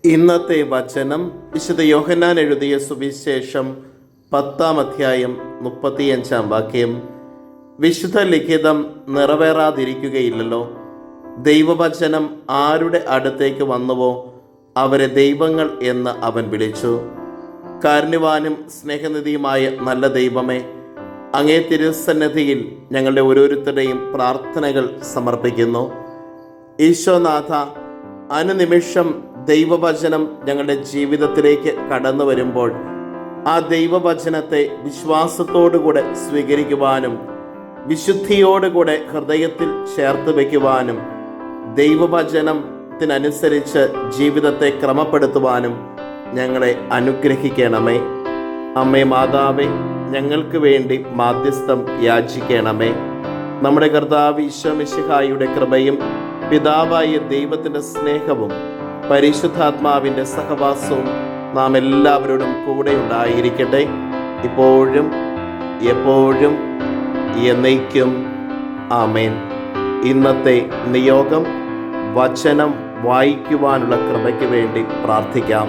ഇന്നത്തെ വചനം വിശുദ്ധ യോഹന്നാൻ എഴുതിയ സുവിശേഷം 10-ാം അധ്യായം 35-ാം വാക്യം. വിശുദ്ധ ലിഖിതം നിറവേറാതിരിക്കുകയില്ലല്ലോ. ദൈവവചനം ആരുടെ അടുത്തേക്ക് വന്നുവോ അവരെ ദൈവങ്ങൾ എന്ന് അവൻ വിളിച്ചു. കാരുണ്യവാനും സ്നേഹനിധിയുമായ നല്ല ദൈവമേ, അങ്ങേ തിരുസന്നിധിയിൽ ഞങ്ങളുടെ ഓരോരുത്തരുടെയും പ്രാർത്ഥനകൾ സമർപ്പിക്കുന്നു. ഈശോനാഥ, അനുനിമിഷം ദൈവവചനം ഞങ്ങളുടെ ജീവിതത്തിലേക്ക് കടന്നു വരുമ്പോൾ ആ ദൈവവചനത്തെ വിശ്വാസത്തോടുകൂടെ സ്വീകരിക്കുവാനും വിശുദ്ധിയോടുകൂടെ ഹൃദയത്തിൽ ചേർത്ത് വയ്ക്കുവാനും ദൈവവചനത്തിനനുസരിച്ച് ജീവിതത്തെ ക്രമപ്പെടുത്തുവാനും ഞങ്ങളെ അനുഗ്രഹിക്കണമേ. അമ്മേ മാതാവേ, ഞങ്ങൾക്ക് വേണ്ടി മാധ്യസ്ഥം യാചിക്കണമേ. നമ്മുടെ കർത്താവ് ഈശോ മിശിഹായുടെ കൃപയും പിതാവായ ദൈവത്തിൻ്റെ സ്നേഹവും പരിശുദ്ധാത്മാവിൻ്റെ സഹവാസവും നാം എല്ലാവരോടും കൂടെ ഉണ്ടായിരിക്കട്ടെ, ഇപ്പോഴും എപ്പോഴും എന്നേക്കും. ആമേൻ. ഇന്നത്തെ നിയോഗം വചനം വായിക്കുവാനുള്ള കൃപയ്ക്ക് വേണ്ടി പ്രാർത്ഥിക്കാം.